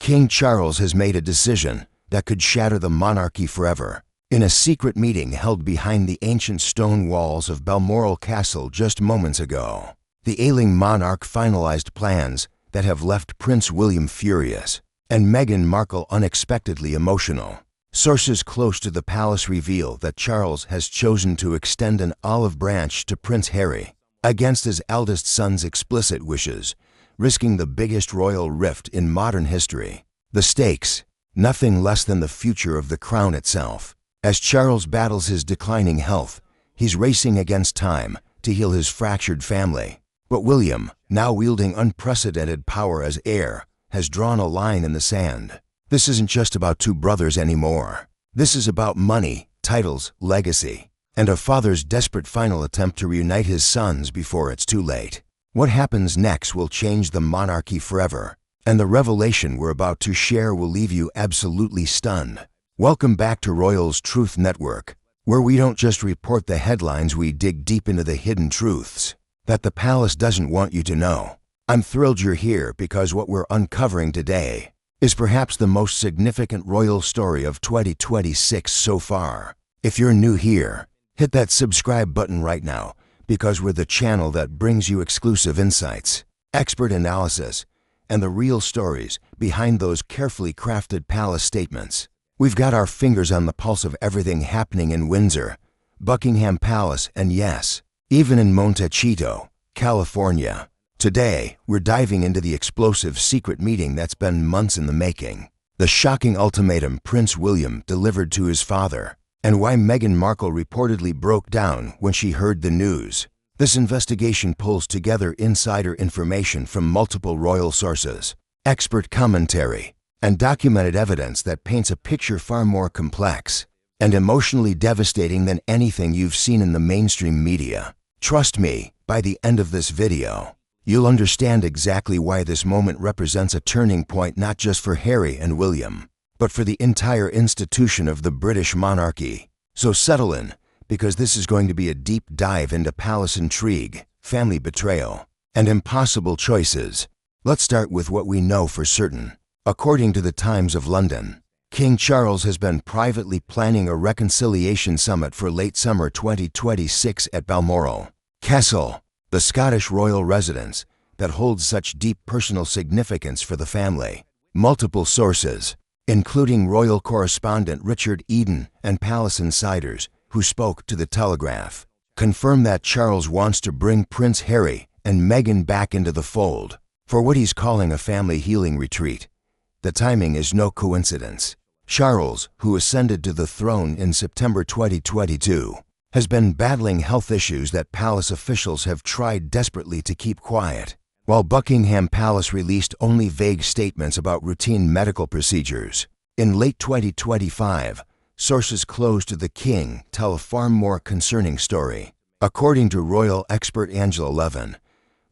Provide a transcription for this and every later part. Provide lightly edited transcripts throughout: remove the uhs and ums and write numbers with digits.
King Charles has made a decision that could shatter the monarchy forever. In a secret meeting held behind the ancient stone walls of Balmoral Castle just moments ago, the ailing monarch finalized plans that have left Prince William furious and Meghan Markle unexpectedly emotional. Sources close to the palace reveal that Charles has chosen to extend an olive branch to Prince Harry, against his eldest son's explicit wishes, risking the biggest royal rift in modern history. The stakes, nothing less than the future of the crown itself. As Charles battles his declining health, he's racing against time to heal his fractured family. But William, now wielding unprecedented power as heir, has drawn a line in the sand. This isn't just about two brothers anymore. This is about money, titles, legacy, and a father's desperate final attempt to reunite his sons before it's too late. What happens next will change the monarchy forever, and the revelation we're about to share will leave you absolutely stunned. Welcome back to Royals Truth Network, where we don't just report the headlines, we dig deep into the hidden truths that the palace doesn't want you to know. I'm thrilled you're here because what we're uncovering today is perhaps the most significant royal story of 2026 so far. If you're new here, hit that subscribe button right now because we're the channel that brings you exclusive insights, expert analysis, and the real stories behind those carefully crafted palace statements. We've got our fingers on the pulse of everything happening in Windsor, Buckingham Palace, and yes, even in Montecito, California. Today, we're diving into the explosive secret meeting that's been months in the making, the shocking ultimatum Prince William delivered to his father, and why Meghan Markle reportedly broke down when she heard the news. This investigation pulls together insider information from multiple royal sources, expert commentary, and documented evidence that paints a picture far more complex and emotionally devastating than anything you've seen in the mainstream media. Trust me, by the end of this video, you'll understand exactly why this moment represents a turning point not just for Harry and William, but for the entire institution of the British monarchy. So settle in, because this is going to be a deep dive into palace intrigue, family betrayal, and impossible choices. Let's start with what we know for certain. According to the Times of London, King Charles has been privately planning a reconciliation summit for late summer 2026 at Balmoral Castle, the Scottish royal residence that holds such deep personal significance for the family. Multiple sources, including royal correspondent Richard Eden and palace insiders who spoke to the Telegraph, confirm that Charles wants to bring Prince Harry and Meghan back into the fold for what he's calling a family healing retreat. The timing is no coincidence. Charles, who ascended to the throne in September 2022, has been battling health issues that palace officials have tried desperately to keep quiet, while Buckingham Palace released only vague statements about routine medical procedures. In late 2025, sources close to the king tell a far more concerning story. According to royal expert Angela Levin,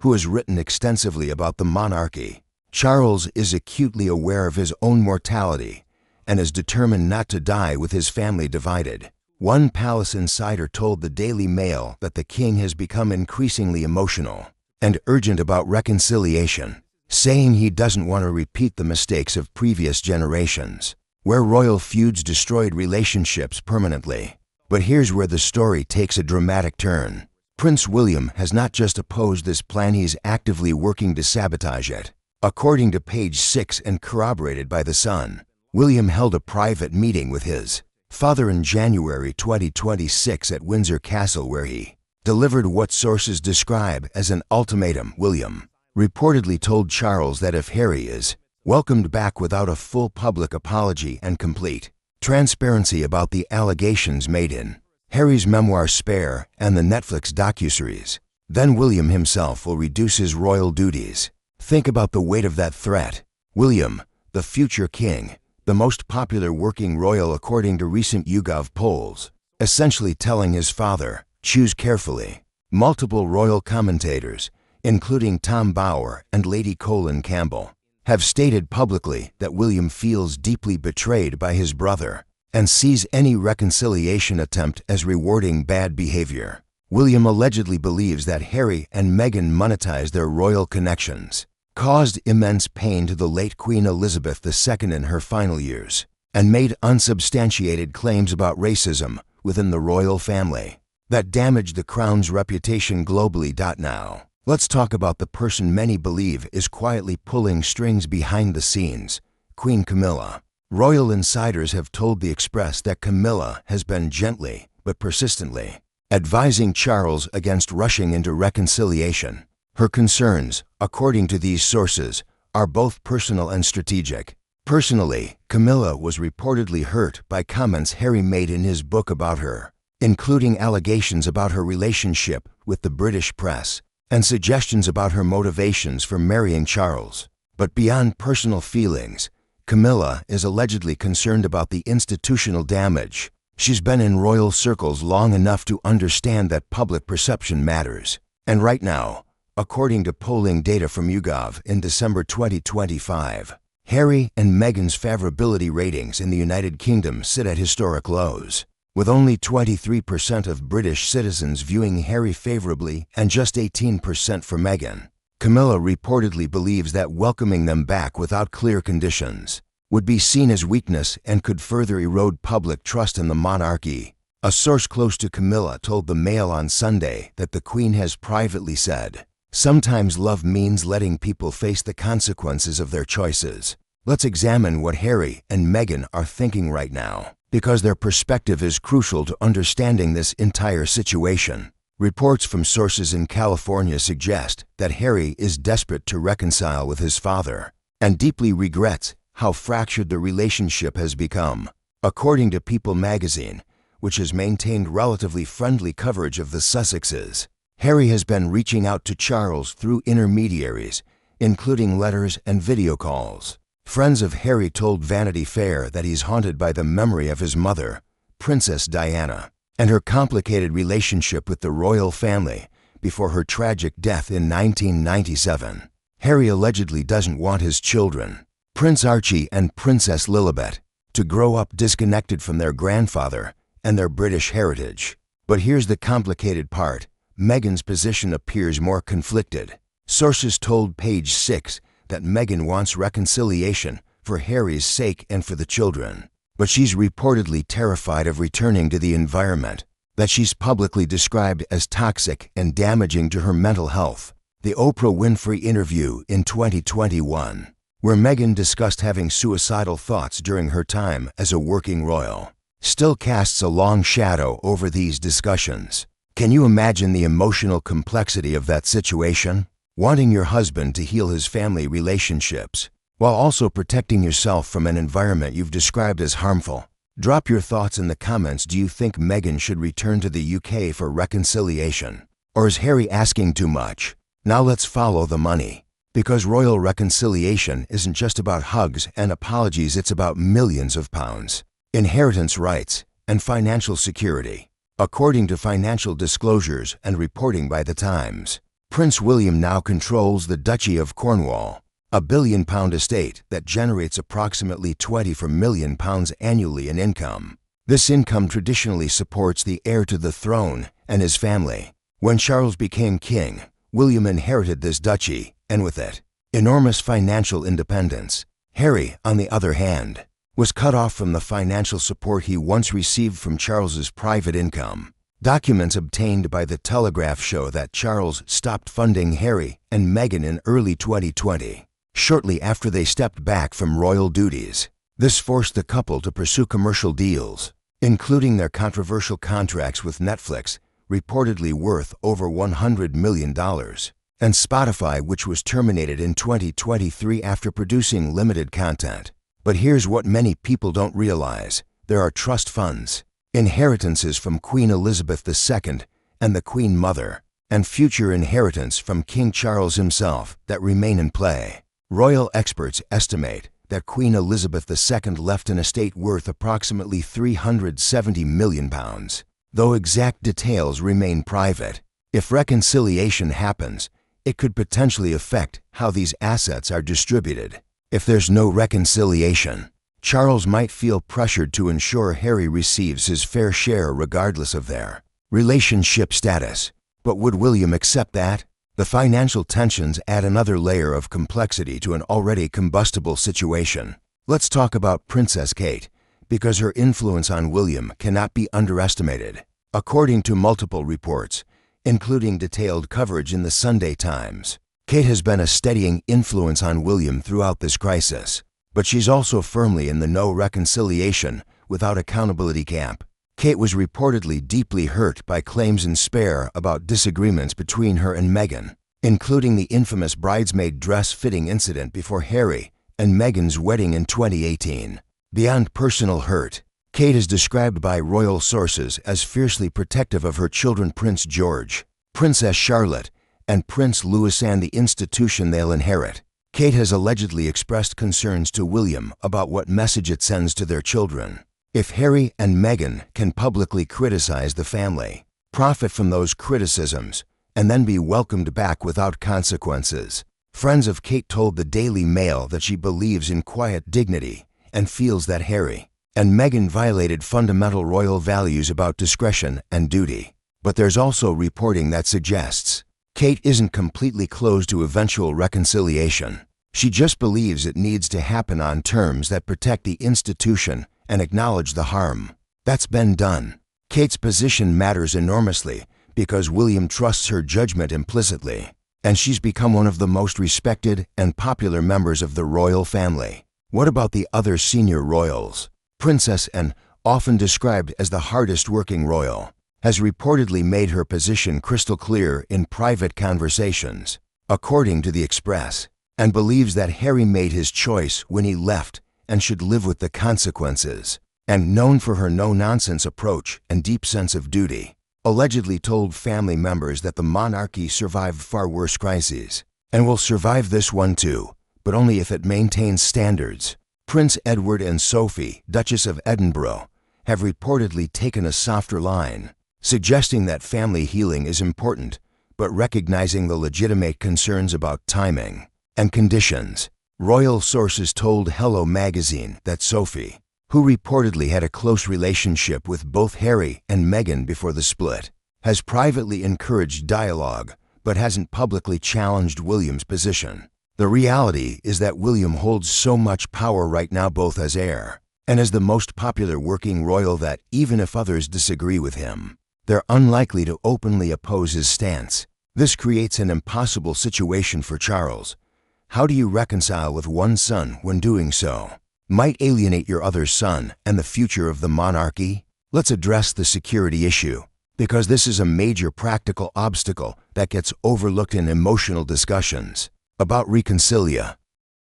who has written extensively about the monarchy, Charles is acutely aware of his own mortality and is determined not to die with his family divided. One palace insider told the Daily Mail that the king has become increasingly emotional and urgent about reconciliation, saying he doesn't want to repeat the mistakes of previous generations, where royal feuds destroyed relationships permanently. But here's where the story takes a dramatic turn. Prince William has not just opposed this plan, he's actively working to sabotage it. According to page 6 and corroborated by The Sun, William held a private meeting with his father in January 2026 at Windsor Castle where he delivered what sources describe as an ultimatum. William reportedly told Charles that if Harry is welcomed back without a full public apology and complete transparency about the allegations made in Harry's memoir Spare and the Netflix docuseries, then William himself will reduce his royal duties. Think about the weight of that threat. William, the future king, the most popular working royal according to recent YouGov polls, essentially telling his father, choose carefully. Multiple royal commentators, including Tom Bower and Lady Colin Campbell, have stated publicly that William feels deeply betrayed by his brother and sees any reconciliation attempt as rewarding bad behavior. William allegedly believes that Harry and Meghan monetized their royal connections, caused immense pain to the late Queen Elizabeth II in her final years, and made unsubstantiated claims about racism within the royal family that damaged the crown's reputation globally. Now, let's talk about the person many believe is quietly pulling strings behind the scenes, Queen Camilla. Royal insiders have told the Express that Camilla has been gently, but persistently, advising Charles against rushing into reconciliation. Her concerns, according to these sources, are both personal and strategic. Personally, Camilla was reportedly hurt by comments Harry made in his book about her, including allegations about her relationship with the British press and suggestions about her motivations for marrying Charles. But beyond personal feelings, Camilla is allegedly concerned about the institutional damage. She's been in royal circles long enough to understand that public perception matters. And right now, according to polling data from YouGov in December 2025, Harry and Meghan's favorability ratings in the United Kingdom sit at historic lows, with only 23% of British citizens viewing Harry favorably and just 18% for Meghan. Camilla reportedly believes that welcoming them back without clear conditions would be seen as weakness and could further erode public trust in the monarchy. A source close to Camilla told the Mail on Sunday that the Queen has privately said, "Sometimes love means letting people face the consequences of their choices." Let's examine what Harry and Meghan are thinking right now, because their perspective is crucial to understanding this entire situation. Reports from sources in California suggest that Harry is desperate to reconcile with his father and deeply regrets how fractured the relationship has become. According to People magazine, which has maintained relatively friendly coverage of the Sussexes, Harry has been reaching out to Charles through intermediaries, including letters and video calls. Friends of Harry told Vanity Fair that he's haunted by the memory of his mother, Princess Diana, and her complicated relationship with the royal family before her tragic death in 1997. Harry allegedly doesn't want his children, Prince Archie and Princess Lilibet, to grow up disconnected from their grandfather and their British heritage. But here's the complicated part. Meghan's position appears more conflicted. Sources told Page 6 that Meghan wants reconciliation for Harry's sake and for the children. But she's reportedly terrified of returning to the environment that she's publicly described as toxic and damaging to her mental health. The Oprah Winfrey interview in 2021, where Meghan discussed having suicidal thoughts during her time as a working royal, still casts a long shadow over these discussions. Can you imagine the emotional complexity of that situation? Wanting your husband to heal his family relationships, while also protecting yourself from an environment you've described as harmful. Drop your thoughts in the comments. Do you think Meghan should return to the UK for reconciliation? Or is Harry asking too much? Now let's follow the money. Because royal reconciliation isn't just about hugs and apologies, it's about millions of pounds, inheritance rights, and financial security. According to financial disclosures and reporting by The Times, Prince William now controls the Duchy of Cornwall, a £1 billion estate that generates approximately £24 million annually in income. This income traditionally supports the heir to the throne and his family. When Charles became king, William inherited this duchy, and with it, enormous financial independence. Harry, on the other hand, was cut off from the financial support he once received from Charles's private income. Documents obtained by The Telegraph show that Charles stopped funding Harry and Meghan in early 2020, shortly after they stepped back from royal duties. This forced the couple to pursue commercial deals, including their controversial contracts with Netflix, reportedly worth over $100 million, and Spotify, which was terminated in 2023 after producing limited content. But here's what many people don't realize. There are trust funds, inheritances from Queen Elizabeth II and the Queen Mother, and future inheritance from King Charles himself that remain in play. Royal experts estimate that Queen Elizabeth II left an estate worth approximately £370 million, though exact details remain private. If reconciliation happens, it could potentially affect how these assets are distributed. If there's no reconciliation, Charles might feel pressured to ensure Harry receives his fair share regardless of their relationship status. But would William accept that? The financial tensions add another layer of complexity to an already combustible situation. Let's talk about Princess Kate, because her influence on William cannot be underestimated. According to multiple reports, including detailed coverage in the Sunday Times, Kate has been a steadying influence on William throughout this crisis. But she's also firmly in the no reconciliation without accountability camp. Kate was reportedly deeply hurt by claims in Spare about disagreements between her and Meghan, including the infamous bridesmaid dress fitting incident before Harry and Meghan's wedding in 2018. Beyond personal hurt, Kate is described by royal sources as fiercely protective of her children Prince George, Princess Charlotte, and Prince Louis and the institution they'll inherit. Kate has allegedly expressed concerns to William about what message it sends to their children. If Harry and Meghan can publicly criticize the family, profit from those criticisms, and then be welcomed back without consequences. Friends of Kate told the Daily Mail that she believes in quiet dignity and feels that Harry and Meghan violated fundamental royal values about discretion and duty. But there's also reporting that suggests Kate isn't completely closed to eventual reconciliation. She just believes it needs to happen on terms that protect the institution and acknowledge the harm that's been done. Kate's position matters enormously because William trusts her judgment implicitly, and she's become one of the most respected and popular members of the royal family. What about the other senior royals? Princess Anne, often described as the hardest working royal, has reportedly made her position crystal clear in private conversations, according to the Express, and believes that Harry made his choice when he left and should live with the consequences, and known for her no-nonsense approach and deep sense of duty, allegedly told family members that the monarchy survived far worse crises, and will survive this one too, but only if it maintains standards. Prince Edward and Sophie, Duchess of Edinburgh, have reportedly taken a softer line, suggesting that family healing is important, but recognizing the legitimate concerns about timing and conditions. Royal sources told Hello magazine that Sophie, who reportedly had a close relationship with both Harry and Meghan before the split, has privately encouraged dialogue but hasn't publicly challenged William's position. The reality is that William holds so much power right now, both as heir and as the most popular working royal, that even if others disagree with him, they're unlikely to openly oppose his stance. This creates an impossible situation for Charles. How do you reconcile with one son when doing so might alienate your other son and the future of the monarchy? Let's address the security issue, because this is a major practical obstacle that gets overlooked in emotional discussions about reconcilia.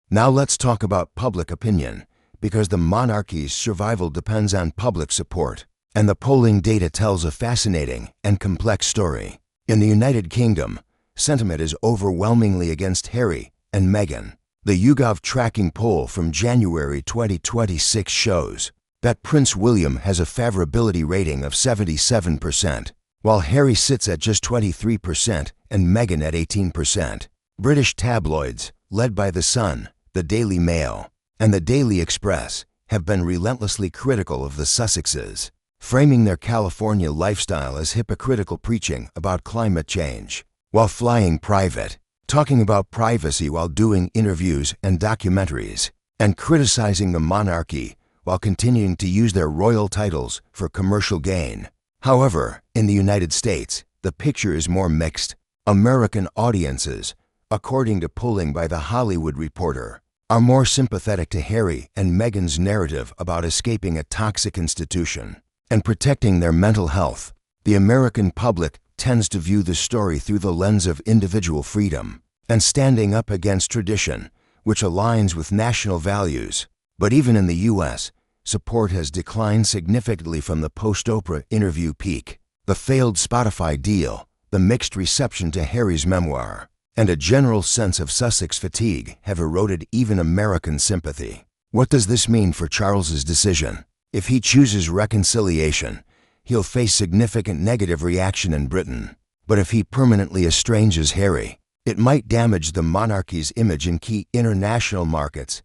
Now let's talk about public opinion, because the monarchy's survival depends on public support, and the polling data tells a fascinating and complex story. In the United Kingdom, sentiment is overwhelmingly against Harry and Meghan. The YouGov tracking poll from January 2026 shows that Prince William has a favorability rating of 77%, while Harry sits at just 23% and Meghan at 18%. British tabloids, led by The Sun, the Daily Mail, and the Daily Express, have been relentlessly critical of the Sussexes, framing their California lifestyle as hypocritical preaching about climate change, while flying private, talking about privacy while doing interviews and documentaries, and criticizing the monarchy while continuing to use their royal titles for commercial gain. However, in the United States, the picture is more mixed. American audiences, according to polling by The Hollywood Reporter, are more sympathetic to Harry and Meghan's narrative about escaping a toxic institution and protecting their mental health. The American public tends to view the story through the lens of individual freedom and standing up against tradition, which aligns with national values. But even in the U.S., support has declined significantly from the post-Oprah interview peak. The failed Spotify deal, the mixed reception to Harry's memoir, and a general sense of Sussex fatigue have eroded even American sympathy. What does this mean for Charles's decision? If he chooses reconciliation, he'll face significant negative reaction in Britain. But if he permanently estranges Harry, it might damage the monarchy's image in key international markets,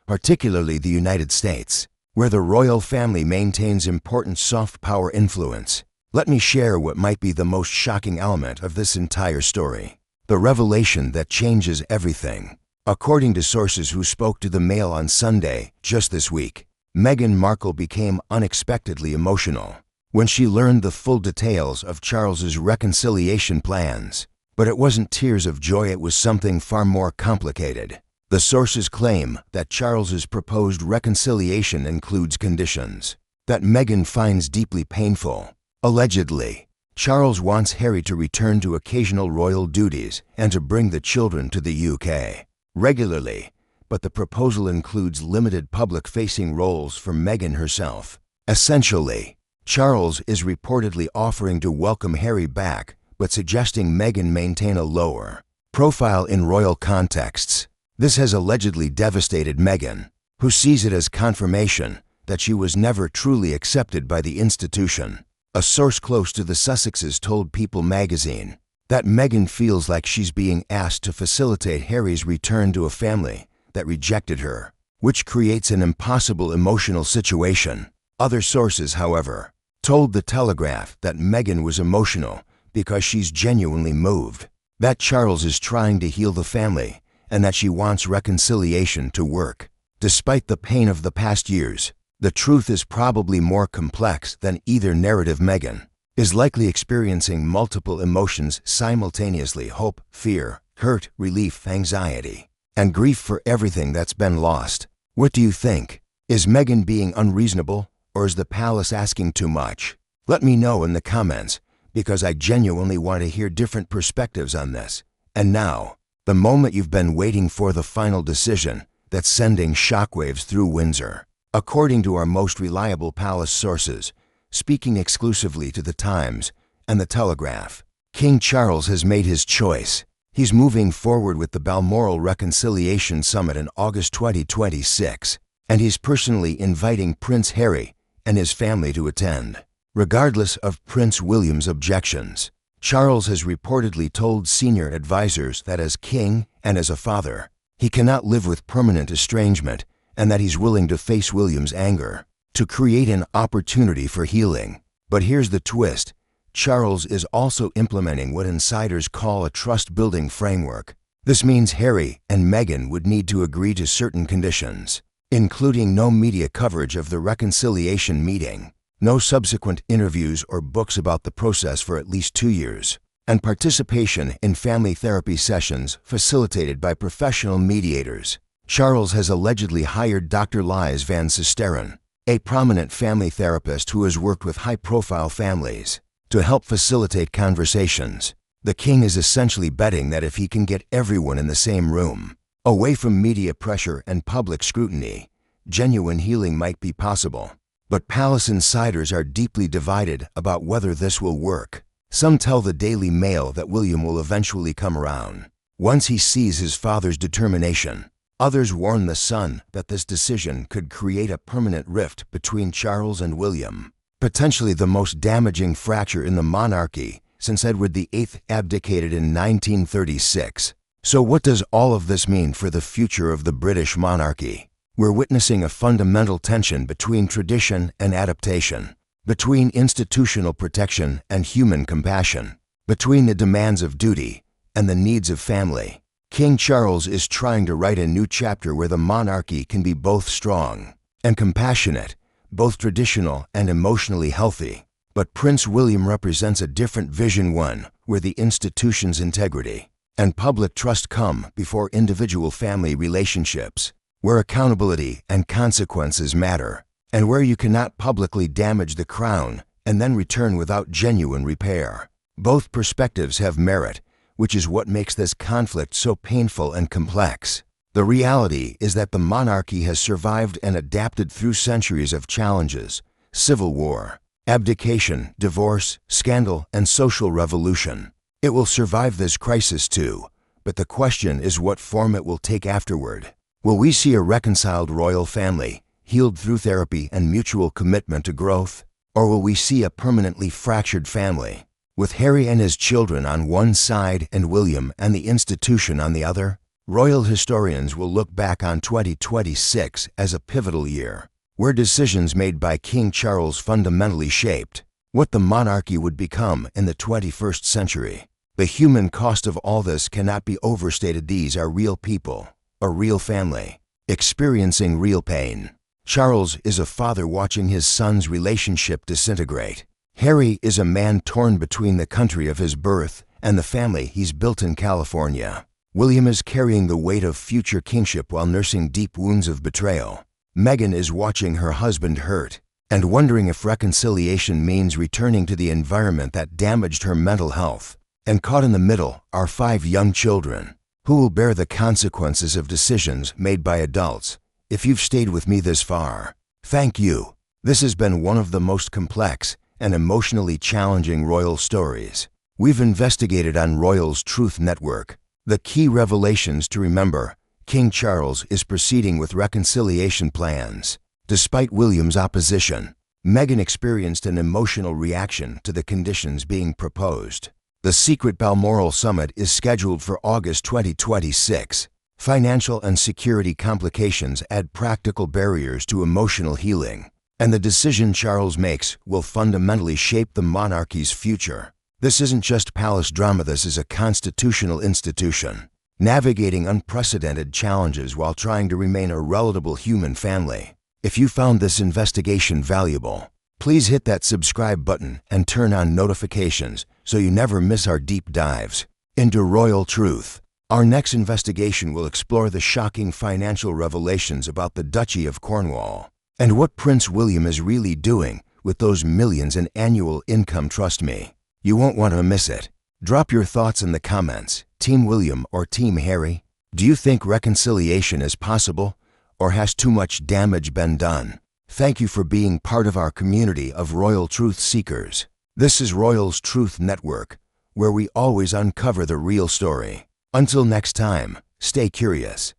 particularly the United States, where the royal family maintains important soft power influence. Let me share what might be the most shocking element of this entire story. The revelation that changes everything. According to sources who spoke to the Mail on Sunday, just this week, Meghan Markle became unexpectedly emotional when she learned the full details of Charles's reconciliation plans. But it wasn't tears of joy, it was something far more complicated. The sources claim that Charles's proposed reconciliation includes conditions that Meghan finds deeply painful. Allegedly, Charles wants Harry to return to occasional royal duties and to bring the children to the UK regularly, but the proposal includes limited public-facing roles for Meghan herself. Essentially, Charles is reportedly offering to welcome Harry back, but suggesting Meghan maintain a lower profile in royal contexts. This has allegedly devastated Meghan, who sees it as confirmation that she was never truly accepted by the institution. A source close to the Sussexes told People magazine that Meghan feels like she's being asked to facilitate Harry's return to a family that rejected her, which creates an impossible emotional situation. Other sources, however, told The Telegraph that Meghan was emotional because she's genuinely moved, that Charles is trying to heal the family, and that she wants reconciliation to work. Despite the pain of the past years, the truth is probably more complex than either narrative. Meghan is likely experiencing multiple emotions simultaneously: hope, fear, hurt, relief, anxiety, and grief for everything that's been lost. What do you think? Is Meghan being unreasonable, or is the palace asking too much? Let me know in the comments, because I genuinely want to hear different perspectives on this. And now, the moment you've been waiting for, the final decision that's sending shockwaves through Windsor. According to our most reliable palace sources, speaking exclusively to The Times and The Telegraph, King Charles has made his choice. He's moving forward with the Balmoral Reconciliation Summit in August 2026, and he's personally inviting Prince Harry and his family to attend. Regardless of Prince William's objections, Charles has reportedly told senior advisors that as king and as a father, he cannot live with permanent estrangement, and that he's willing to face William's anger to create an opportunity for healing. But here's the twist: Charles is also implementing what insiders call a trust-building framework. This means Harry and Meghan would need to agree to certain conditions, including no media coverage of the reconciliation meeting, no subsequent interviews or books about the process for at least 2 years, and participation in family therapy sessions facilitated by professional mediators. Charles has allegedly hired Dr. Lies Van Susteren, a prominent family therapist who has worked with high-profile families, to help facilitate conversations. The king is essentially betting that if he can get everyone in the same room, away from media pressure and public scrutiny, genuine healing might be possible. But palace insiders are deeply divided about whether this will work. Some tell the Daily Mail that William will eventually come around once he sees his father's determination. Others warn the Sun that this decision could create a permanent rift between Charles and William, potentially the most damaging fracture in the monarchy since Edward VIII abdicated in 1936. So what does all of this mean for the future of the British monarchy? We're witnessing a fundamental tension between tradition and adaptation, between institutional protection and human compassion, between the demands of duty and the needs of family. King Charles is trying to write a new chapter where the monarchy can be both strong and compassionate, both traditional and emotionally healthy. But Prince William represents a different vision, one where the institution's integrity and public trust come before individual family relationships, where accountability and consequences matter, and where you cannot publicly damage the crown and then return without genuine repair. Both perspectives have merit, which is what makes this conflict so painful and complex. The reality is that the monarchy has survived and adapted through centuries of challenges: civil war, abdication, divorce, scandal, and social revolution. It will survive this crisis too, but the question is what form it will take afterward. Will we see a reconciled royal family, healed through therapy and mutual commitment to growth? Or will we see a permanently fractured family, with Harry and his children on one side and William and the institution on the other? Royal historians will look back on 2026 as a pivotal year, where decisions made by King Charles fundamentally shaped what the monarchy would become in the 21st century. The human cost of all this cannot be overstated. These are real people, a real family, experiencing real pain. Charles is a father watching his son's relationship disintegrate. Harry is a man torn between the country of his birth and the family he's built in California. William is carrying the weight of future kingship while nursing deep wounds of betrayal. Meghan is watching her husband hurt and wondering if reconciliation means returning to the environment that damaged her mental health. And caught in the middle are 5 young children who will bear the consequences of decisions made by adults. If you've stayed with me this far, thank you. This has been one of the most complex and emotionally challenging royal stories we've investigated on Royals Truth Network. The key revelations to remember: King Charles is proceeding with reconciliation plans. Despite William's opposition, Meghan experienced an emotional reaction to the conditions being proposed. The secret Balmoral summit is scheduled for August 2026. Financial and security complications add practical barriers to emotional healing, and the decision Charles makes will fundamentally shape the monarchy's future. This isn't just palace drama, this is a constitutional institution, navigating unprecedented challenges while trying to remain a relatable human family. If you found this investigation valuable, please hit that subscribe button and turn on notifications so you never miss our deep dives into royal truth. Our next investigation will explore the shocking financial revelations about the Duchy of Cornwall and what Prince William is really doing with those millions in annual income. Trust me, you won't want to miss it. Drop your thoughts in the comments. Team William or Team Harry? Do you think reconciliation is possible, or has too much damage been done? Thank you for being part of our community of royal truth seekers. This is Royals Truth Network, where we always uncover the real story. Until next time, stay curious.